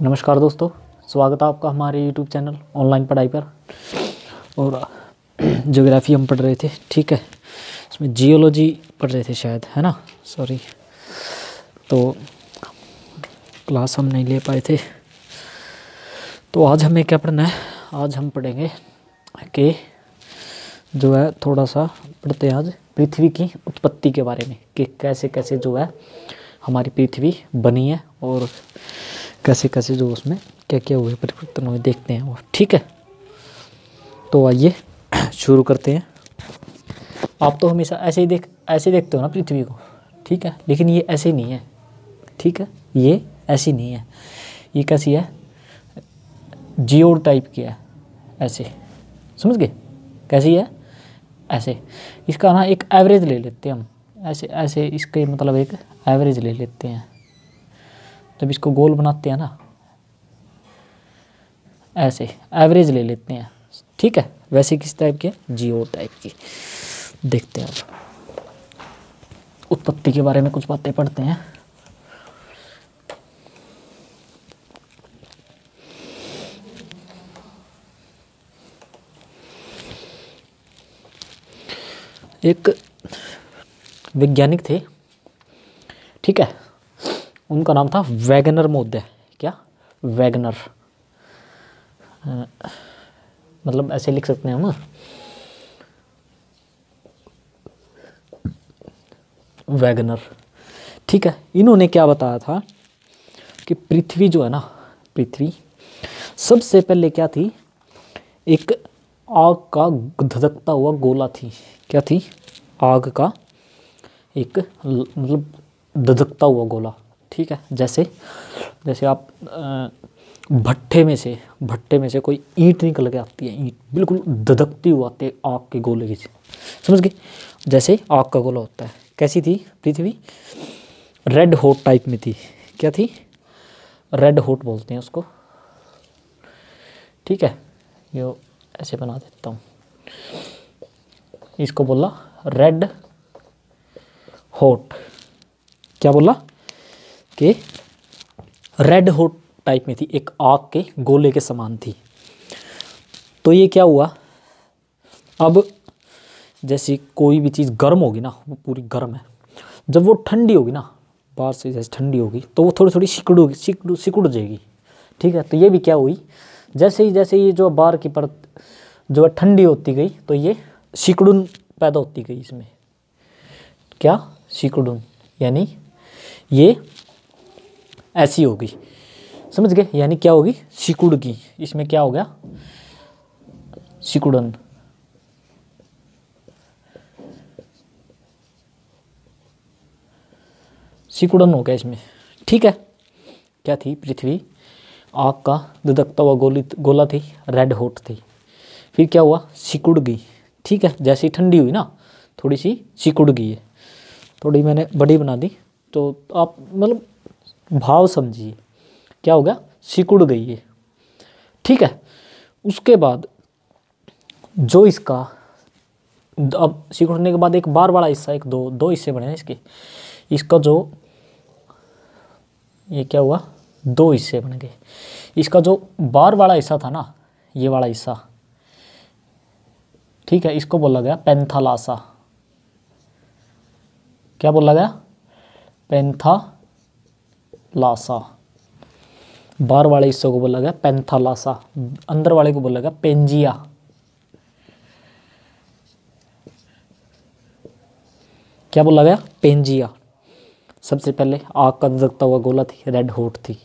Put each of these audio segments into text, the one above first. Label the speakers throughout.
Speaker 1: नमस्कार दोस्तों, स्वागत है आपका हमारे YouTube चैनल ऑनलाइन पढ़ाई पर। और ज्योग्राफी हम पढ़ रहे थे, ठीक है। इसमें जियोलॉजी पढ़ रहे थे शायद, है ना, सॉरी। तो क्लास हम नहीं ले पाए थे। तो आज हमें क्या पढ़ना है? आज हम पढ़ेंगे कि जो है थोड़ा सा पढ़ते हैं आज पृथ्वी की उत्पत्ति के बारे में, कि कैसे कैसे जो है हमारी पृथ्वी बनी है और कैसे कैसे जो उसमें क्या क्या हुए परिवर्तन हुए, देखते हैं वो, ठीक है। तो आइए शुरू करते हैं। आप तो हमेशा ऐसे देखते हो ना पृथ्वी को, ठीक है, लेकिन ये ऐसे नहीं है, ठीक है। ये ऐसी नहीं है, ये कैसी है, जियोड टाइप की है, ऐसे, समझ गए कैसी है, ऐसे। इसका ना एक एवरेज ले लेते हैं हम, ऐसे ऐसे, इसके मतलब एक एवरेज ले लेते हैं जब इसको गोल बनाते हैं ना, ऐसे एवरेज ले लेते हैं, ठीक है। वैसे किस टाइप के, जियोड टाइप की। देखते हैं अब उत्पत्ति के बारे में कुछ बातें पढ़ते हैं। एक वैज्ञानिक थे, ठीक है, उनका नाम था वैगनर महोदय। क्या? वैगनर, मतलब ऐसे लिख सकते हैं हम, वैगनर, ठीक है। इन्होंने क्या बताया था कि पृथ्वी जो है ना, पृथ्वी सबसे पहले क्या थी, एक आग का धधकता हुआ गोला थी। क्या थी? आग का एक मतलब धधकता हुआ गोला, ठीक है। जैसे जैसे आप भट्ठे में से कोई ईंट निकल के आती है, ईंट बिल्कुल धधकती हुई आती है आग के गोले की, समझ गए, जैसे आग का गोला होता है। कैसी थी पृथ्वी? रेड हॉट टाइप में थी। क्या थी? रेड हॉट बोलते हैं उसको, ठीक है। ये ऐसे बना देता हूँ, इसको बोला रेड हॉट। क्या बोला? कि रेड हॉट टाइप में थी, एक आग के गोले के समान थी। तो ये क्या हुआ, अब जैसे कोई भी चीज़ गर्म होगी ना, वो पूरी गर्म है, जब वो ठंडी होगी ना, बाहर से जैसे ठंडी होगी, तो वो थोड़ी थोड़ी सिकुड़ जाएगी, ठीक है। तो ये भी क्या हुई, जैसे ही जो बाहर की परत जो है ठंडी होती गई, तो ये सिकुड़न पैदा होती गई इसमें। क्या? सिकुड़न, यानी ये ऐसी होगी, समझ गए, यानी क्या होगी, सिकुड़ की। इसमें क्या हो गया, सिकुड़न। सिकुड़न हो गया इसमें, ठीक है। क्या थी पृथ्वी? आग का धधकता हुआ गोला थी, रेड हॉट थी। फिर क्या हुआ, सिकुड़ गई, ठीक है। जैसी ठंडी हुई ना, थोड़ी सी सिकुड़ गई है। थोड़ी मैंने बड़ी बना दी, तो आप मतलब भाव समझिए। क्या हो गया, सिकुड़ गई है, ठीक है। उसके बाद जो इसका, अब सिकुड़ने के बाद एक बार वाला हिस्सा, एक दो हिस्से बने हैं इसके। इसका जो, ये क्या हुआ, दो हिस्से बन गए। इसका जो बार वाला हिस्सा था ना, ये वाला हिस्सा, ठीक है, इसको बोला गया पेंथालासा। क्या बोला गया? पेंथालासा। बार वाले हिस्से को बोला गया पेंथालासा, अंदर वाले को बोला गया पेंजिया। क्या बोला गया? पेंजिया। सबसे पहले आग का धधकता हुआ गोला थी, रेड हॉट थी।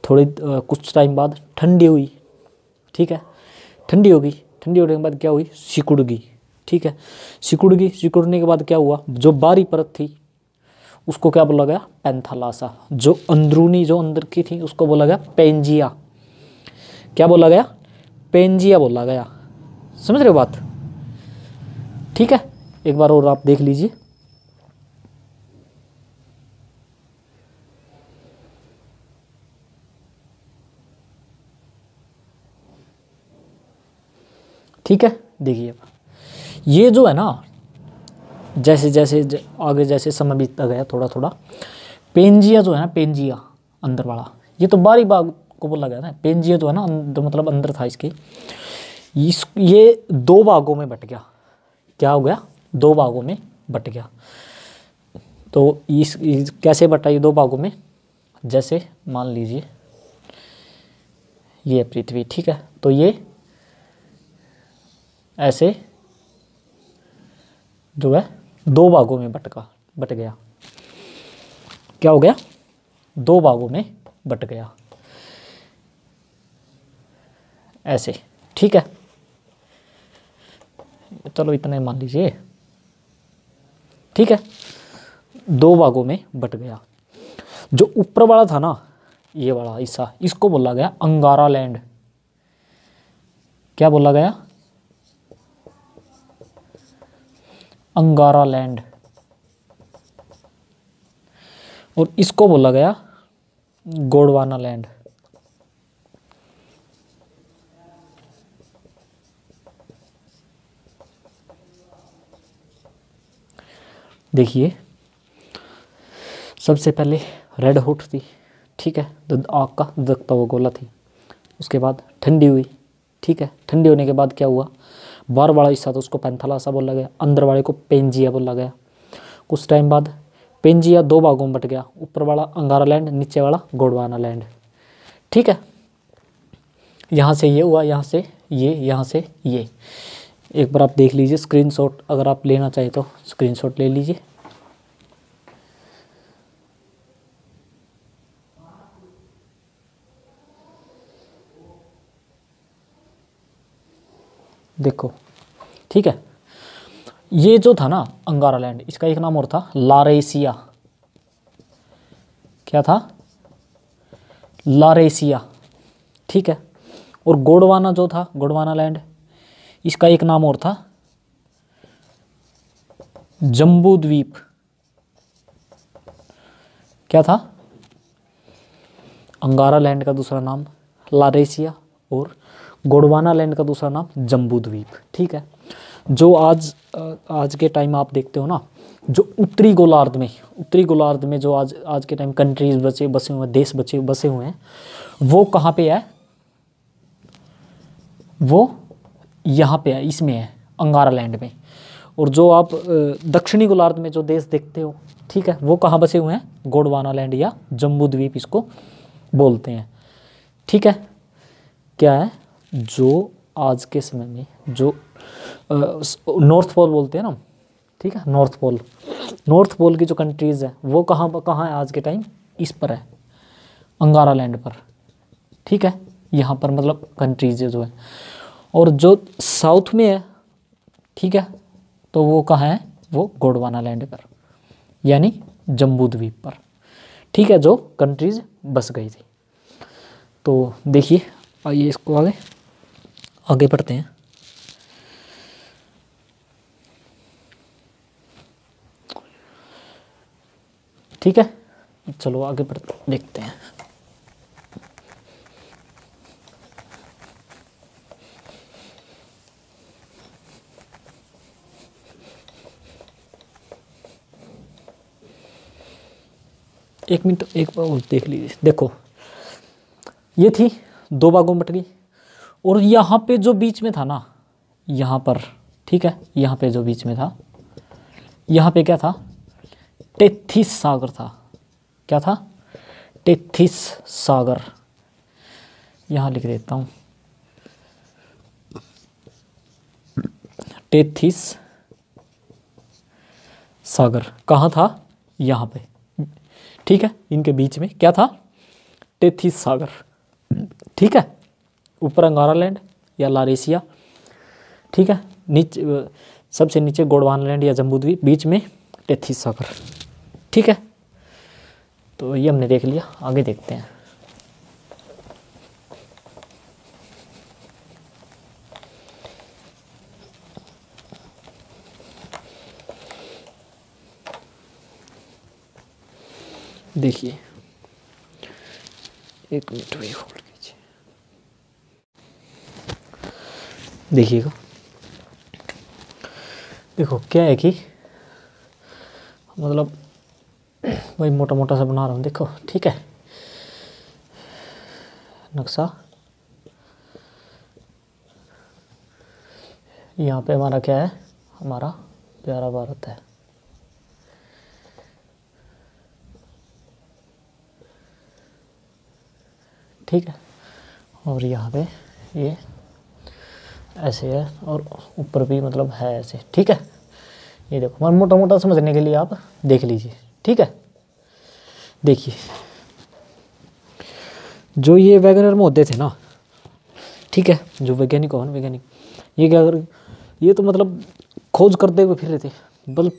Speaker 1: थोड़ी कुछ टाइम बाद ठंडी हुई, ठीक है, ठंडी हो गई। ठंडी होने के बाद क्या हुई, सिकुड़ गई, ठीक है। सिकुड़ गई, सिकुड़ने के बाद क्या हुआ, जो बाहरी परत थी उसको क्या बोला गया, पेंथालासा। जो अंदरूनी, जो अंदर की थी, उसको बोला गया पेंजिया। क्या बोला गया? पेंजिया बोला गया। समझ रहे हो बात? ठीक है, एक बार और आप देख लीजिए। ठीक है, देखिए ये जो है ना, जैसे जैसे आगे जैसे समय बीतता गया थोड़ा थोड़ा, पेंजिया जो है ना, पेंजिया अंदर वाला, ये तो बाहरी भाग को बोला गया ना, पेंजिया जो है ना अंदर, मतलब अंदर था इसके, ये दो भागों में बट गया। क्या हो गया? दो भागों में बट गया। तो इस कैसे बटा ये दो भागों में? जैसे मान लीजिए ये पृथ्वी, ठीक है, तो ये ऐसे जो है दो भागों में बट गया। क्या हो गया? दो भागों में बट गया ऐसे, ठीक है। चलो इतने मान लीजिए, ठीक है, दो भागों में बट गया। जो ऊपर वाला था ना, ये वाला हिस्सा, इसको बोला गया अंगारा लैंड। क्या बोला गया? अंगारा लैंड। और इसको बोला गया गोंडवाना लैंड। देखिए, सबसे पहले रेड हॉट थी, ठीक है, तो आग का धधकता हुआ गोला थी। उसके बाद ठंडी हुई, ठीक है, ठंडी होने के बाद क्या हुआ? बाहर वाला हिस्सा तो उसको पैंथालासा बोला गया, अंदर वाले को पेंजिया बोला गया। कुछ टाइम बाद पेंजिया दो भागों में बट गया, ऊपर वाला अंगारा लैंड, नीचे वाला गोंडवाना लैंड, ठीक है। यहाँ से ये हुआ, यहाँ से ये, यहाँ से ये। एक बार आप देख लीजिए स्क्रीनशॉट, अगर आप लेना चाहे तो स्क्रीनशॉट ले लीजिए। देखो, ठीक है, ये जो था ना अंगारा लैंड, इसका एक नाम और था लारेसिया। क्या था? लारेसिया, ठीक है। और गोंडवाना जो था, गोंडवाना लैंड, इसका एक नाम और था जम्बू द्वीप। क्या था? अंगारा लैंड का दूसरा नाम लारेसिया और गोंडवाना लैंड का दूसरा नाम जम्बू द्वीप, ठीक है। जो आज के टाइम आप देखते हो ना, जो उत्तरी गोलार्ध में जो आज के टाइम कंट्रीज बसे हुए हैं, देश बसे हुए हैं, वो कहाँ पे है? वो यहाँ पे है, इसमें है, अंगारा लैंड में। और जो आप दक्षिणी गोलार्ध में जो देश देखते हो, ठीक है, वो कहाँ बसे हुए हैं? गोंडवाना लैंड या जम्बू द्वीप इसको बोलते हैं, ठीक है। क्या है? जो आज के समय में जो नॉर्थ पोल बोलते हैं ना, ठीक है, नॉर्थ पोल की जो कंट्रीज़ है वो कहाँ है आज के टाइम? इस पर है, अंगारा लैंड पर, ठीक है, यहाँ पर मतलब कंट्रीज जो है। और जो साउथ में है, ठीक है, तो वो कहाँ है? वो गोंडवाना लैंड पर, यानी जम्बू द्वीप पर, ठीक है, जो कंट्रीज बस गई थी। तो देखिए, आइए इसको आगे बढ़ते हैं। ठीक है, चलो आगे बढ़ते देखते हैं। एक मिनट, एक बार और देख लीजिए। देखो, ये थी दो भागों में बट गई। और यहाँ पे जो बीच में था ना, यहाँ पर, ठीक है, यहाँ पे जो बीच में था, यहाँ पे क्या था? टेथिस सागर था। क्या था? टेथिस सागर। यहाँ लिख देता हूँ, टेथिस सागर कहाँ था? यहाँ पे, ठीक है, इनके बीच में क्या था? टेथिस सागर, ठीक है। ऊपर अंगारा लैंड या लारेसिया, ठीक है, नीचे सबसे नीचे गोंडवाना लैंड या जम्बू द्वीप, बीच में टेथिस सागर, ठीक है। तो ये हमने देख लिया, आगे देखते हैं। देखिए, एक मिनट वेट होल्ड कीजिए। देखिएगा, देखो क्या है कि मतलब वही मोटा मोटा सा बना रहा हूँ, देखो ठीक है। नक्शा यहाँ पे हमारा क्या है, हमारा प्यारा भारत है। ठीक है, और यहाँ पे ये ऐसे है और ऊपर भी मतलब है ऐसे। ठीक है, ये देखो मैं मोटा मोटा समझने के लिए आप देख लीजिए। ठीक है, देखिए जो ये वैगनर में होते थे ना, ठीक है, जो वैज्ञानिक हो ना, वैज्ञानिक ये क्या कर, ये तो मतलब खोज करते हुए फिर रहे थे, बल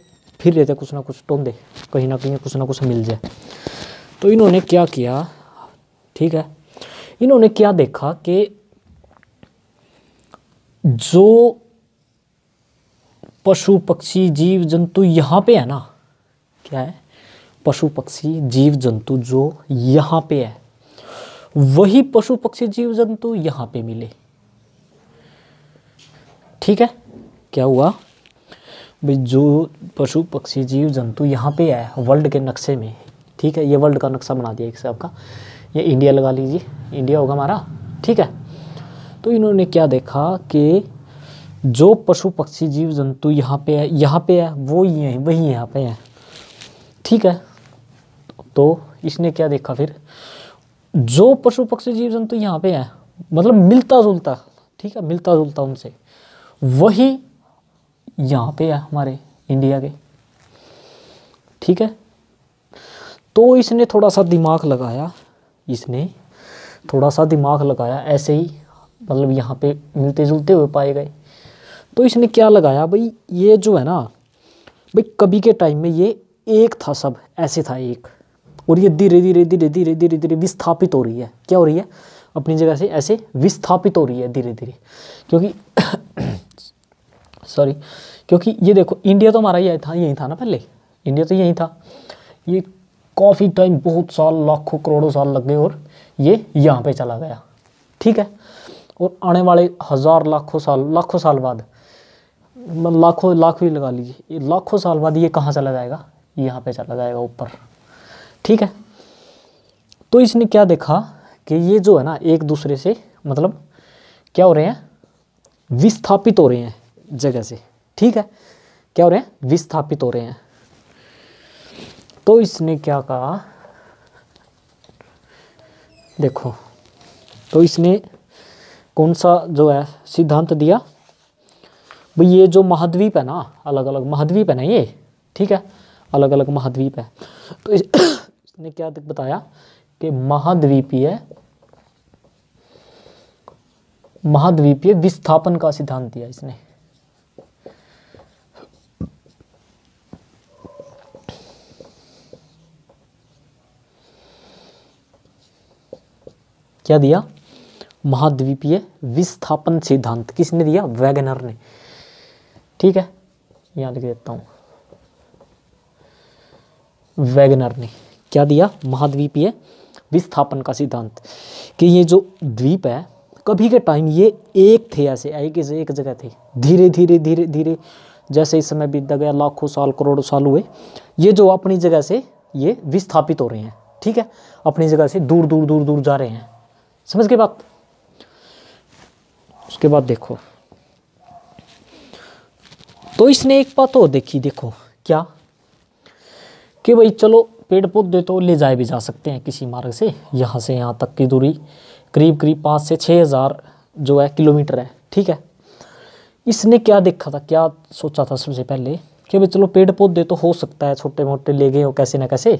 Speaker 1: फिर रहे थे, कुछ ना कुछ टोंदे, कहीं ना कहीं कुछ ना कुछ मिल जाए। तो इन्होंने क्या किया, ठीक है, इन्होंने क्या देखा कि जो पशु पक्षी जीव जंतु यहाँ पे है ना, क्या है, पशु पक्षी जीव जंतु जो यहाँ पे है, वही पशु पक्षी जीव जंतु यहाँ पे मिले। ठीक है, क्या हुआ भाई, जो पशु पक्षी जीव जंतु यहाँ पे है वर्ल्ड के नक्शे में, ठीक है, ये वर्ल्ड का नक्शा बना दिया एक हिसाब का, ये इंडिया लगा लीजिए, इंडिया होगा हमारा। ठीक है, तो इन्होंने क्या देखा कि जो पशु पक्षी जीव जंतु यहाँ पे है वो ही वही यहाँ पे है। ठीक है, तो इसने क्या देखा फिर, जो पशु पक्षी जीव जंतु यहाँ पे है मतलब मिलता जुलता, ठीक है, मिलता जुलता उनसे, वही यहाँ पे है हमारे इंडिया के। ठीक है, तो इसने थोड़ा सा दिमाग लगाया, इसने थोड़ा सा दिमाग लगाया, ऐसे ही मतलब यहाँ पे मिलते जुलते हुए पाए गए। तो इसने क्या लगाया भाई, ये जो है ना भाई, कभी के टाइम में ये एक था, सब ऐसे था एक, और ये धीरे धीरे धीरे धीरे धीरे धीरे विस्थापित हो रही है। क्या हो रही है, अपनी जगह से ऐसे विस्थापित हो रही है धीरे धीरे, क्योंकि सॉरी, क्योंकि ये देखो इंडिया तो हमारा यही था ना, पहले इंडिया तो यही था, ये काफ़ी टाइम, बहुत साल, लाखों करोड़ों साल लग गए और ये यहाँ पे चला गया। ठीक है, और आने वाले हज़ार लाखों साल बाद, लाखों ही लगा लीजिए, लाखों साल बाद ये कहाँ चला जाएगा, यहाँ पे चला जाएगा ऊपर। ठीक है, तो इसने क्या देखा कि ये जो है ना एक दूसरे से मतलब क्या हो रहे हैं, विस्थापित हो रहे हैं जगह से। ठीक है, क्या हो रहे हैं, विस्थापित हो रहे हैं। तो इसने क्या कहा, देखो, तो इसने कौन सा जो है सिद्धांत दिया भाई, ये जो महाद्वीप है ना, अलग अलग महाद्वीप है ना ये, ठीक है, अलग अलग महाद्वीप है, तो इसने क्या बताया कि महाद्वीपीय विस्थापन का सिद्धांत दिया इसने। क्या दिया, महाद्वीपीय विस्थापन सिद्धांत किसने दिया, वैगनर ने। ठीक है, यहाँ लिख देता हूँ, वैगनर ने क्या दिया, महाद्वीपीय विस्थापन का सिद्धांत, कि ये जो द्वीप है कभी के टाइम ये एक थे, ऐसे एक जगह थे, धीरे धीरे धीरे धीरे जैसे इस समय बीतता गया, लाखों साल करोड़ों साल हुए, ये जो अपनी जगह से ये विस्थापित हो रहे हैं। ठीक है, अपनी जगह से दूर दूर दूर दूर जा रहे हैं, समझ के बात। उसके बाद देखो, तो इसने एक बात और देखी, देखो क्या, कि भाई चलो पेड़ पौधे तो ले जाए भी जा सकते हैं किसी मार्ग से, यहाँ से यहाँ तक की दूरी करीब करीब 5 से 6 हज़ार जो है किलोमीटर है। ठीक है, इसने क्या देखा था, क्या सोचा था सबसे पहले कि भाई चलो पेड़ पौधे तो हो सकता है छोटे मोटे ले गए हो कैसे ना कैसे।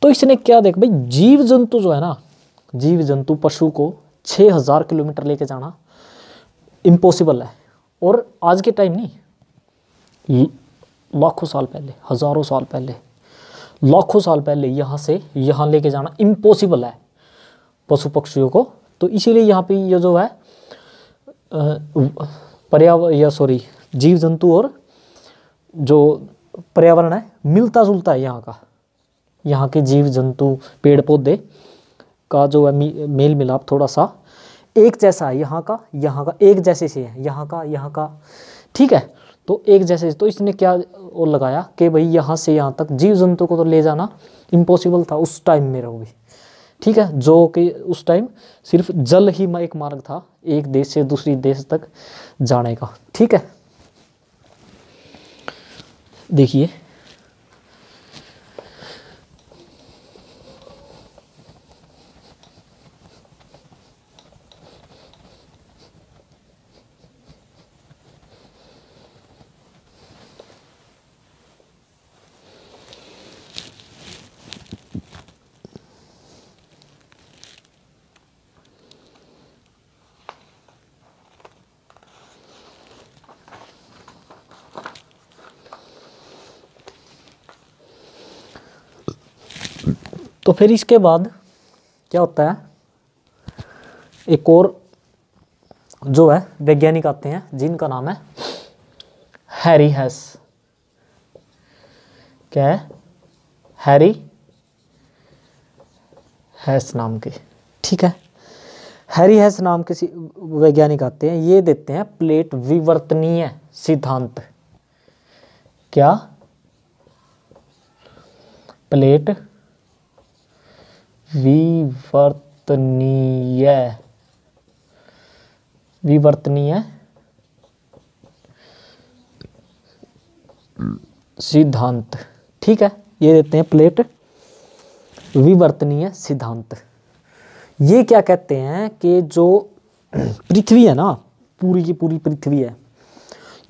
Speaker 1: तो इसने क्या देखा भाई, जीव जंतु जो है ना, जीव जंतु पशु को 6000 किलोमीटर लेके जाना इम्पॉसिबल है, और आज के टाइम नहीं, लाखों साल पहले, हज़ारों साल पहले, लाखों साल पहले यहाँ से यहाँ लेके जाना इम्पॉसिबल है पशु पक्षियों को। तो इसीलिए यहाँ पे ये जो है जीव जंतु और जो पर्यावरण है मिलता जुलता है यहाँ का, यहाँ के जीव जंतु पेड़ पौधे का जो है मेल मिलाप थोड़ा सा एक जैसा है, यहाँ का एक जैसे से है, यहाँ का। ठीक है, तो एक जैसे, तो इसने क्या और लगाया कि भाई यहाँ से यहाँ तक जीव जंतु को तो ले जाना इम्पॉसिबल था उस टाइम में भी, ठीक है, जो कि उस टाइम सिर्फ जल ही एक मार्ग था एक देश से दूसरी देश तक जाने का, ठीक है। देखिए तो फिर इसके बाद क्या होता है, एक और जो है वैज्ञानिक आते हैं जिनका नाम है हैरी हेस। क्या है? हैरी हेस नाम के, ठीक है। हैरी हेस नाम के वैज्ञानिक आते हैं, ये देते हैं प्लेट विवर्तनीय सिद्धांत। क्या? प्लेट विवर्तनीय सिद्धांत, ठीक है। ये देते हैं प्लेट विवर्तनीय सिद्धांत। ये क्या कहते हैं कि जो पृथ्वी है ना, पूरी की पूरी पृथ्वी है,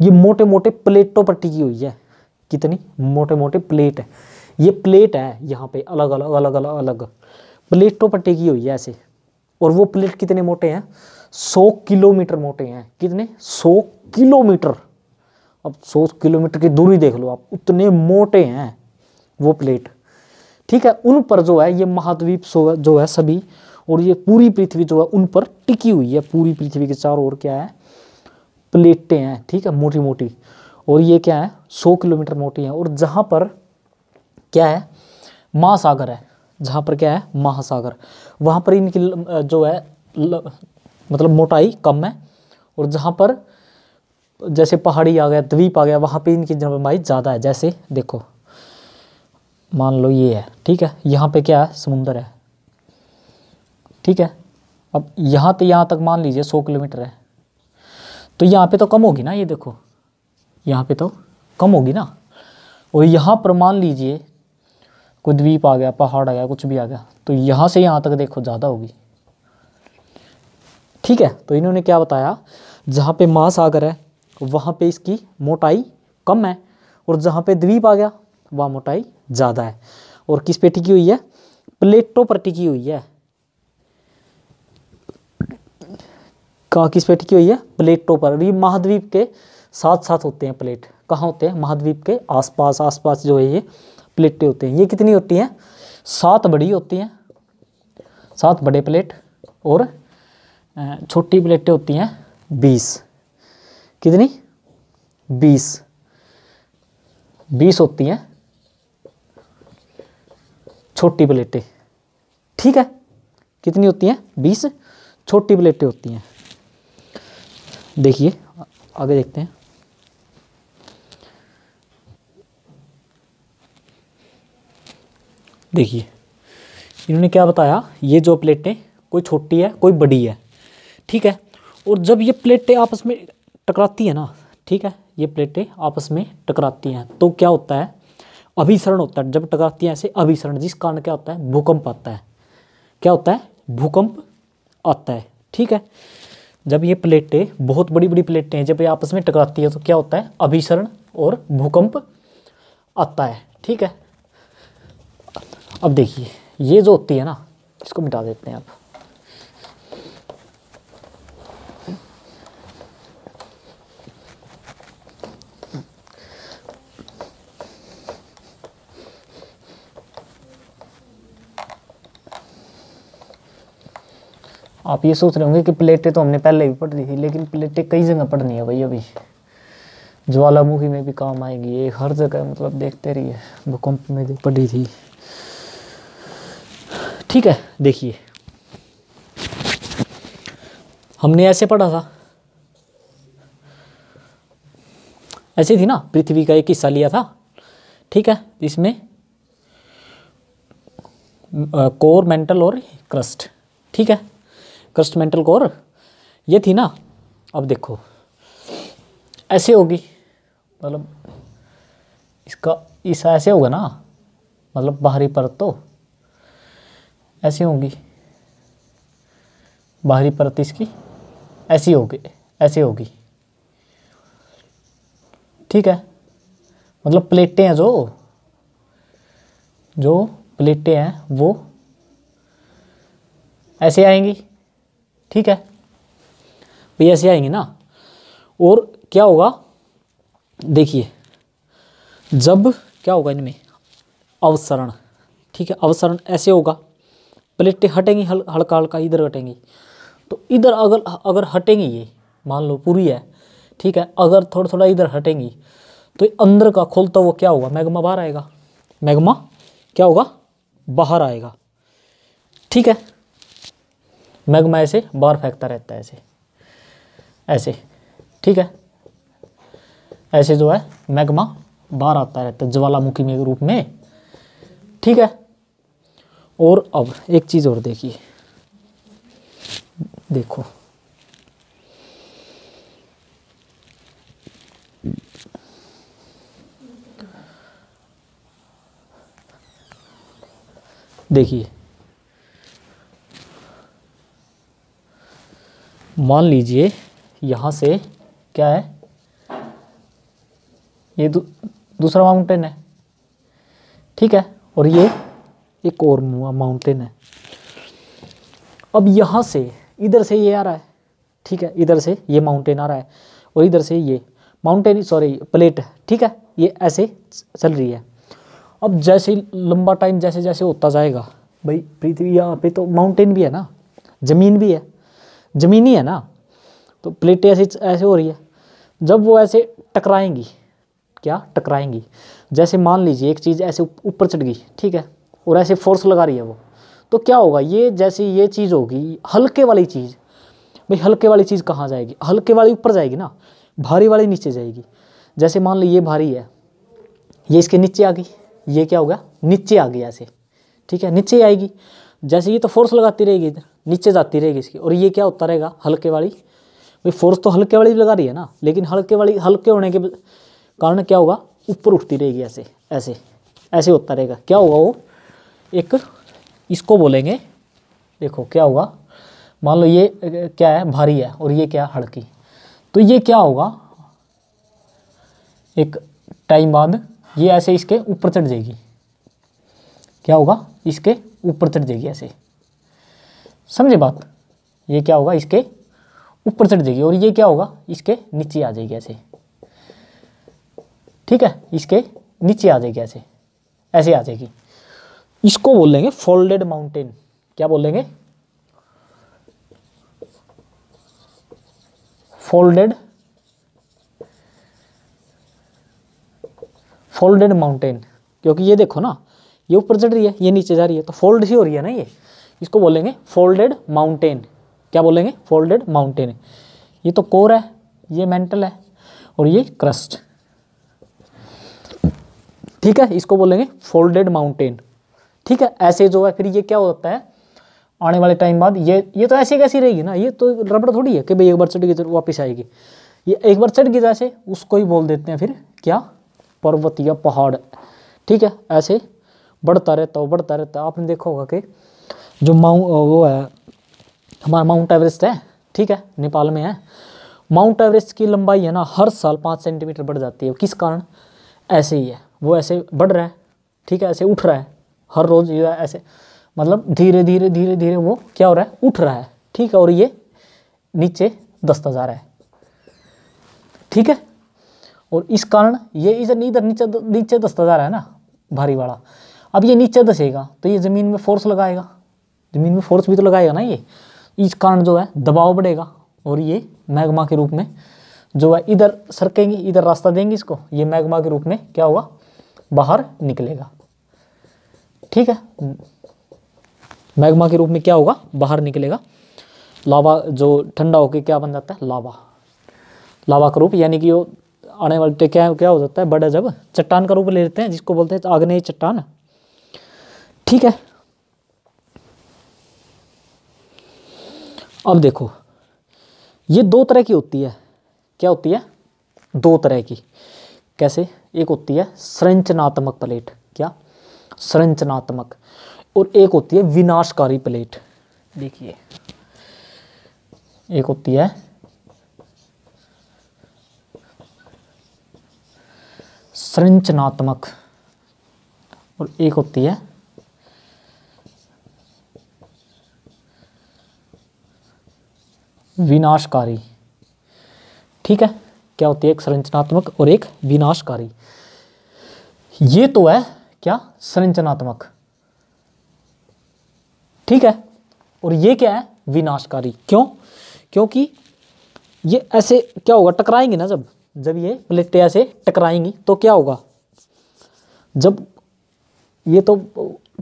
Speaker 1: ये मोटे मोटे प्लेटों पर टिकी हुई है। कितनी मोटे मोटे प्लेट है, ये प्लेट है यहाँ पे अलग अलग अलग अलग अलग प्लेटों पर टिकी हुई है ऐसे। और वो प्लेट कितने मोटे हैं? 100 किलोमीटर मोटे हैं। कितने? 100 किलोमीटर। अब 100 किलोमीटर की दूरी देख लो आप, उतने मोटे हैं वो प्लेट, ठीक है। उन पर जो है ये महाद्वीप जो है सभी, और ये पूरी पृथ्वी जो है उन पर टिकी हुई है। पूरी पृथ्वी के चारों ओर क्या है? प्लेटें हैं, ठीक है, मोटी मोटी। और ये क्या है? 100 किलोमीटर मोटी है। और जहाँ पर क्या है? महासागर है। जहाँ पर क्या है? महासागर, वहाँ पर इनकी जो है मतलब मोटाई कम है। और जहाँ पर जैसे पहाड़ी आ गया, द्वीप आ गया, वहाँ पे इनकी लंबाई ज़्यादा है। जैसे देखो, मान लो ये है, ठीक है, यहाँ पे क्या है? समुंदर है, ठीक है। अब यहाँ तो यहाँ तक मान लीजिए 100 किलोमीटर है, तो यहाँ पे तो कम होगी ना, ये देखो यहाँ पे तो कम होगी ना। और यहाँ पर मान लीजिए कोई द्वीप आ गया, पहाड़ आ गया, कुछ भी आ गया, तो यहाँ से यहाँ तक देखो ज़्यादा होगी, ठीक है। तो इन्होंने क्या बताया, जहाँ पे महासागर है वहाँ पे इसकी मोटाई कम है, और जहाँ पे द्वीप आ गया वहाँ मोटाई ज़्यादा है। और किस पे टिकी हुई है? प्लेटों पर टिकी हुई है। कहाँ किस पे टिकी हुई है? प्लेटों पर। ये महाद्वीप के साथ साथ होते हैं प्लेट। कहाँ होते हैं? महाद्वीप के आसपास आसपास जो है ये प्लेटें होते हैं। ये कितनी होती हैं? 7 बड़ी होती हैं, 7 बड़े प्लेट, और छोटी प्लेटें होती हैं 20। कितनी? 20 होती हैं छोटी प्लेटें, ठीक है। कितनी होती हैं? 20 छोटी प्लेटें होती हैं। देखिए आगे देखते हैं। देखिए इन्होंने क्या बताया, ये जो प्लेटें कोई छोटी है कोई बड़ी है, ठीक है। और जब ये प्लेटें आपस में टकराती है ना, ठीक है, ये प्लेटें आपस में टकराती हैं तो क्या होता है? अभिसरण होता है। जब टकराती हैं ऐसे अभिसरण, जिस कारण क्या होता है? भूकंप आता है। क्या होता है? भूकंप आता है, ठीक है। जब ये प्लेटें, बहुत बड़ी बड़ी प्लेटें हैं, जब ये आपस में टकराती है तो क्या होता है? अभिसरण और भूकंप आता है, ठीक है। अब देखिए ये जो होती है ना, इसको मिटा देते हैं आप। आप ये सोच रहे होंगे कि प्लेटें तो हमने पहले भी पढ़ ली थी, लेकिन प्लेटें कई जगह पढ़नी है भाई। अभी ज्वालामुखी में भी काम आएगी ये, हर जगह, मतलब देखते रहिए। भूकंप में जो पढ़ी थी, ठीक है। देखिए हमने ऐसे पढ़ा था, ऐसे थी ना, पृथ्वी का एक हिस्सा लिया था, ठीक है। इसमें कोर, मेंटल और क्रस्ट, ठीक है। क्रस्ट, मेंटल, कोर ये थी ना। अब देखो ऐसे होगी, मतलब इसका इस ऐसे होगा ना, मतलब बाहरी परत तो ऐसी होगी, बाहरी परत इसकी ऐसी होगी, ऐसे होगी, ठीक है। मतलब प्लेटें हैं, जो प्लेटें हैं वो ऐसे आएंगी, ठीक है भाई, ऐसे आएंगी ना। और क्या होगा, देखिए जब क्या होगा इनमें अवसरण, ठीक है। अवसरण ऐसे होगा, प्लेटें हटेंगी, हल्का हल्का इधर हटेंगी, तो इधर अगर हटेंगी, ये मान लो पूरी है, ठीक है। अगर थोड़ा थोड़ा इधर हटेंगी तो अंदर का खोलता हुआ क्या होगा, मैग्मा बाहर आएगा। मैग्मा क्या होगा, बाहर आएगा, ठीक है। मैग्मा ऐसे बाहर फेंकता रहता है, ऐसे ऐसे, ठीक है। ऐसे जो है मैग्मा बाहर आता रहता है ज्वालामुखी के रूप में, ठीक है। और अब एक चीज़ और देखिए, देखो देखिए, मान लीजिए यहाँ से क्या है, ये दूसरा माउंटेन है, ठीक है। और ये एक और माउंटेन है। अब यहाँ से इधर से ये आ रहा है, ठीक है। इधर से ये माउंटेन आ रहा है और इधर से ये माउंटेन, सॉरी प्लेट, ठीक है। ये ऐसे चल रही है। अब जैसे लंबा टाइम जैसे जैसे होता जाएगा, भाई पृथ्वी यहाँ पे तो माउंटेन भी है ना, ज़मीन भी है, ज़मीन ही है ना, तो प्लेटें ऐसे ऐसे हो रही है। जब वो ऐसे टकराएंगी, क्या टकराएंगी, जैसे मान लीजिए एक चीज़ ऐसे ऊपर चढ़ गई, ठीक है, और ऐसे फोर्स लगा रही है वो, तो क्या होगा, ये जैसे ये चीज़ होगी हल्के वाली चीज़, भाई हल्के वाली चीज़ कहाँ जाएगी, हल्के वाली ऊपर जाएगी ना, भारी वाली नीचे जाएगी। जैसे मान लो ये भारी है, ये इसके नीचे आ गई, ये क्या होगा, नीचे आ गई ऐसे, ठीक है, नीचे आएगी। जैसे ये तो फोर्स लगाती रहेगी, इधर नीचे जाती रहेगी इसकी, और ये क्या होता रहेगा, हल्के वाली, भाई फोर्स तो हल्के वाली लगा रही है ना, लेकिन हल्के वाली हल्के होने के कारण क्या होगा, ऊपर उठती रहेगी, ऐसे ऐसे ऐसे होता रहेगा। क्या होगा वो, एक इसको बोलेंगे, देखो क्या होगा, मान लो ये क्या है, भारी है, और ये क्या है, हल्की, तो ये क्या होगा, एक टाइम बाद ये ऐसे इसके ऊपर चढ़ जाएगी। क्या होगा, इसके ऊपर चढ़ जाएगी ऐसे, समझे बात, ये क्या होगा, इसके ऊपर चढ़ जाएगी, और ये क्या होगा, इसके नीचे आ जाएगी ऐसे, ठीक है, इसके नीचे आ जाएगी ऐसे, ऐसे आ जाएगी। इसको बोलेंगे फोल्डेड माउंटेन। क्या बोलेंगे, फोल्डेड माउंटेन, क्योंकि ये देखो ना, ये ऊपर चढ़ रही है, ये नीचे जा रही है, तो फोल्ड ही हो रही है ना ये, इसको बोलेंगे फोल्डेड माउंटेन। क्या बोलेंगे, फोल्डेड माउंटेन। ये तो कोर है, ये मेंटल है, और ये क्रस्ट, ठीक है, इसको बोलेंगे फोल्डेड माउंटेन, ठीक है। ऐसे जो है फिर ये क्या होता है, आने वाले टाइम बाद ये तो ऐसी कैसी रहेगी ना, ये तो रबड़ थोड़ी है कि भाई एक बार चढ़ गई तो वापस आएगी। ये एक बार चढ़ गई जैसे, उसको ही बोल देते हैं फिर क्या, पर्वत या पहाड़, ठीक है। ऐसे बढ़ता रहता है, बढ़ता रहता है। आपने देखा होगा कि जो वो है हमारा माउंट एवरेस्ट है, ठीक है, नेपाल में है। माउंट एवरेस्ट की लंबाई है ना, हर साल 5 सेंटीमीटर बढ़ जाती है। किस कारण, ऐसे ही है, वो ऐसे बढ़ रहा है, ठीक है, ऐसे उठ रहा है हर रोज़, ये ऐसे मतलब धीरे धीरे धीरे धीरे वो क्या हो रहा है, उठ रहा है, ठीक है, और ये नीचे दसता जा रहा है, ठीक है। और इस कारण ये इधर नीचे दसता जा रहा है ना, भारी वाला। अब ये नीचे दसेगा तो ये ज़मीन में फोर्स लगाएगा, ज़मीन में फोर्स भी तो लगाएगा ना ये, इस कारण जो है दबाव बढ़ेगा, और ये मैग्मा के रूप में जो है इधर सरकेंगी, इधर रास्ता देंगे इसको, ये मैग्मा के रूप में क्या होगा, बाहर निकलेगा, ठीक है। मैग्मा के रूप में क्या होगा, बाहर निकलेगा। लावा जो ठंडा होकर क्या बन जाता है, लावा, लावा का रूप, यानी कि वो आने वाले क्या क्या हो जाता है बड़ा, जब चट्टान का रूप ले लेते हैं, जिसको बोलते हैं आग्नेय चट्टान। ठीक है, अब देखो ये दो तरह की होती है। क्या होती है? दो तरह की। कैसे? एक होती है संरचनात्मक प्लेट। क्या? संरचनात्मक। और एक होती है विनाशकारी प्लेट। देखिए, एक होती है संरचनात्मक और एक होती है विनाशकारी। ठीक है, क्या होती है? एक संरचनात्मक और एक विनाशकारी। ये तो है क्या? संरचनात्मक। ठीक है, और ये क्या है? विनाशकारी। क्यों? क्योंकि ये ऐसे क्या होगा, टकराएंगे ना, जब ये प्लेटें ऐसे टकराएंगी तो क्या होगा, जब ये तो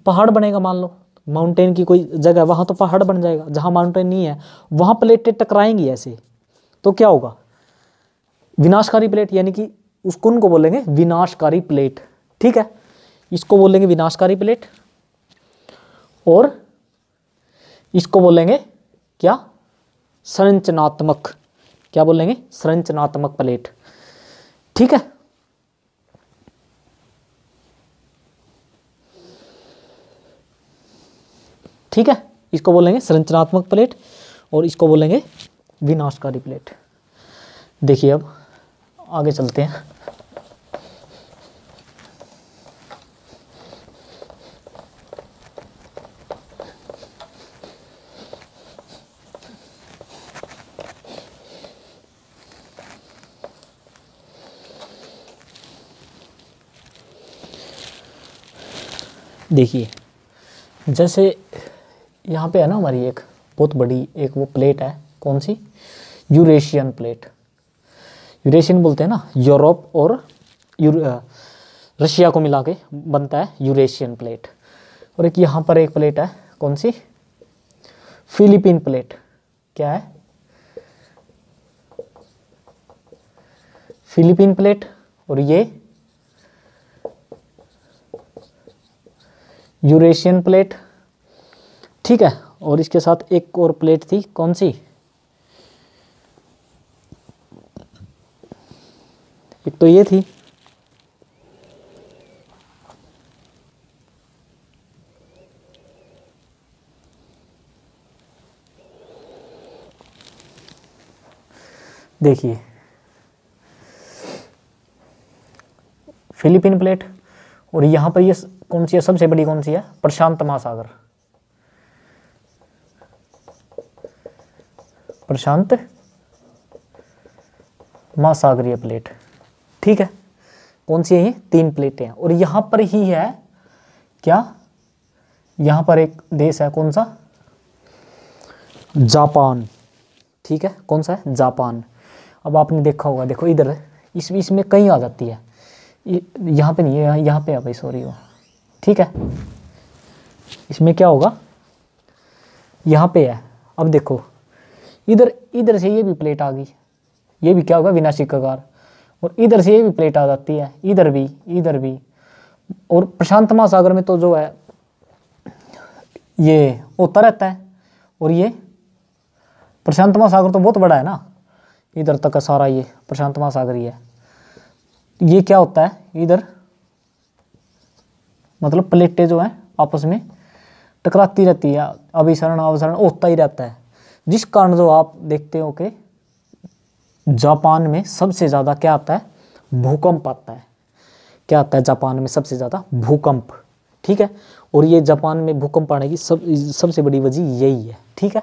Speaker 1: पहाड़ बनेगा, मान लो माउंटेन की कोई जगह, वहां तो पहाड़ बन जाएगा। जहां माउंटेन नहीं है वहां प्लेटें टकराएंगी ऐसे, तो क्या होगा? विनाशकारी प्लेट। यानी कि उसको उनको बोलेंगे विनाशकारी प्लेट। ठीक है, इसको बोलेंगे विनाशकारी प्लेट और इसको बोलेंगे क्या? संरचनात्मक। क्या बोलेंगे? संरचनात्मक प्लेट। ठीक है, ठीक है, इसको बोलेंगे संरचनात्मक प्लेट और इसको बोलेंगे विनाशकारी प्लेट। देखिए, अब आगे चलते हैं। देखिए, जैसे यहाँ पे है ना हमारी एक बहुत बड़ी एक वो प्लेट है। कौन सी? Eurasian plate. यूरेशियन बोलते हैं ना, यूरोप और रशिया को मिला के बनता है यूरेशियन प्लेट। और एक यहाँ पर एक प्लेट है। कौन सी? Philippine plate. क्या है? Philippine plate. और ये यूरेशियन प्लेट। ठीक है, और इसके साथ एक और प्लेट थी। कौन सी? एक तो ये थी, देखिए फिलीपीन प्लेट। और यहां पर ये कौन सी है? सबसे बड़ी कौन सी है? प्रशांत महासागर। प्रशांत महासागरीय प्लेट। ठीक है, कौन सी है ये? तीन प्लेटें हैं। और यहां पर ही है क्या? यहां पर एक देश है। कौन सा? जापान। ठीक है, कौन सा है? जापान। अब आपने देखा होगा, देखो इधर इसमें कहीं आ जाती है, यहाँ पे नहीं है, यहाँ पे है भाई, सॉरी वो। ठीक है, इसमें क्या होगा? यहाँ पे है। अब देखो इधर से ये भी प्लेट आ गई, ये भी क्या होगा? विनाशिक कगार। और इधर से ये भी प्लेट आ जाती है, इधर भी, इधर भी। और प्रशांत महासागर में तो जो है ये होता रहता है। और ये प्रशांत महासागर तो बहुत बड़ा है ना, इधर तक का सारा ये प्रशांत महासागर ही है। ये क्या होता है? इधर मतलब प्लेटें जो है आपस में टकराती रहती है, अभिसरण अवसरण होता ही रहता है। जिस कारण जो आप देखते हो कि जापान में सबसे ज़्यादा क्या आता है? भूकंप आता है। क्या आता है? जापान में सबसे ज़्यादा भूकंप। ठीक है, और ये जापान में भूकंप आने की सबसे बड़ी वजह यही है। ठीक है,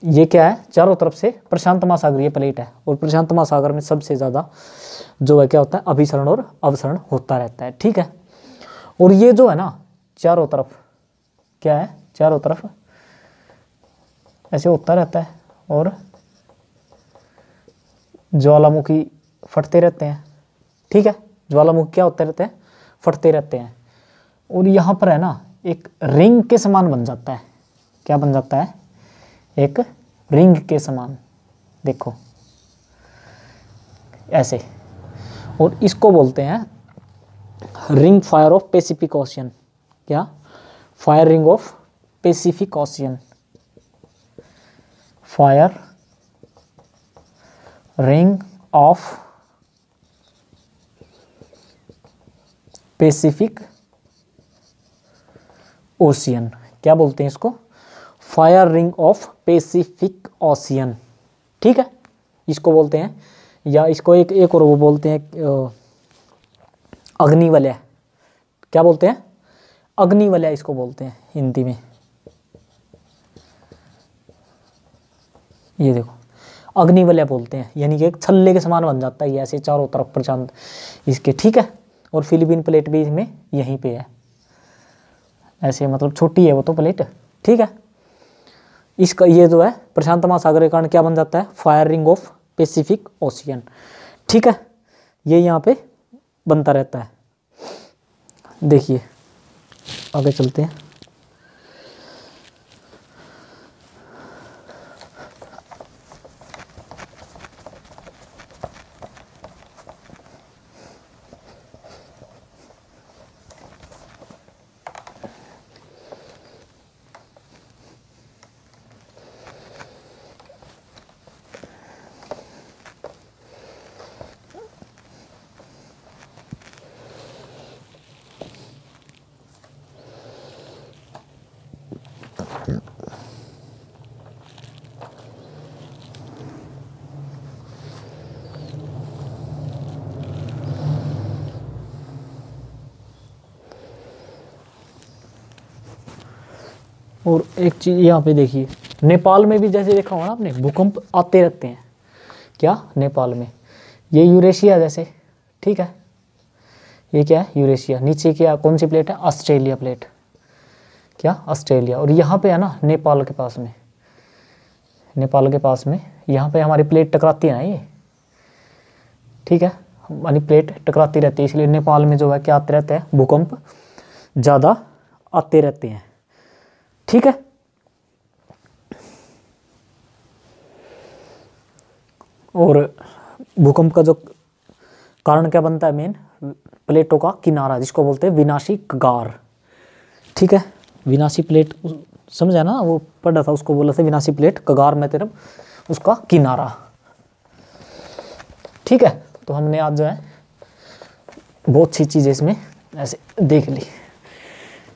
Speaker 1: ये क्या है? चारों तरफ से प्रशांत महासागरीय प्लेट है और प्रशांत महासागर में सबसे ज़्यादा जो है क्या होता है? अभिसरण और अवसरण होता रहता है। ठीक है, और ये जो है ना चारों तरफ क्या है? चारों तरफ ऐसे होता रहता है और ज्वालामुखी फटते रहते हैं। ठीक है, ज्वालामुखी क्या होते रहते हैं? फटते रहते हैं। और यहाँ पर है ना एक रिंग के समान बन जाता है। क्या बन जाता है? एक रिंग के समान। देखो ऐसे, और इसको बोलते हैं ring fire of Pacific Ocean. क्या? Fire ring of Pacific Ocean, fire ring of Pacific Ocean. क्या बोलते हैं इसको? Fire ring of Pacific Ocean. ठीक है, इसको बोलते हैं, या इसको एक और वो बोलते हैं अग्निवलय। क्या बोलते हैं? अग्निवलय इसको बोलते हैं हिंदी में। ये देखो, अग्निवलय बोलते हैं, यानी कि एक छल्ले के समान बन जाता है ये ऐसे चारों तरफ प्रशांत इसके। ठीक है, और फिलीपीन प्लेट भी इसमें यहीं पे है ऐसे, मतलब छोटी है वो तो प्लेट। ठीक है, इसका ये जो है प्रशांत महासागर के कारण क्या बन जाता है? Fire ring of Pacific Ocean. ठीक है, ये यहाँ पे बनता रहता है। देखिए आगे चलते हैं। और एक चीज़ यहाँ पे देखिए, नेपाल में भी जैसे देखा होगा ना आपने, भूकंप आते रहते हैं। क्या? नेपाल में। ये यूरेशिया जैसे, ठीक है, ये क्या है? यूरेशिया। नीचे क्या, कौन सी प्लेट है? Australia plate. क्या? ऑस्ट्रेलिया। और यहाँ पे है ना नेपाल के पास में, नेपाल के पास में यहाँ पे हमारी प्लेट टकराती है ना ये। ठीक है, हमारी प्लेट टकराती रहती है, इसलिए नेपाल में जो है क्या आते रहते हैं? भूकंप ज़्यादा आते रहते हैं। ठीक है, और भूकंप का जो कारण क्या बनता है? मेन प्लेटों का किनारा, जिसको बोलते हैं विनाशी कगार। ठीक है, विनाशी प्लेट समझा ना, वो पढ़ा था, उसको बोला था विनाशी प्लेट, कगार में तरफ उसका किनारा। ठीक है, तो हमने आज जो है बहुत सी चीज़ें इसमें ऐसे देख ली।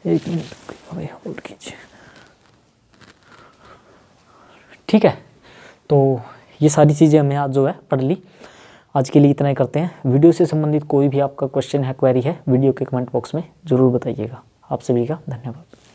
Speaker 1: एक मिनट होल्ड कीजिए। ठीक है, तो ये सारी चीज़ें हमने आज जो है पढ़ ली। आज के लिए इतना ही करते हैं। वीडियो से संबंधित कोई भी आपका क्वेश्चन है, क्वेरी है, वीडियो के कमेंट बॉक्स में ज़रूर बताइएगा। आप सभी का धन्यवाद।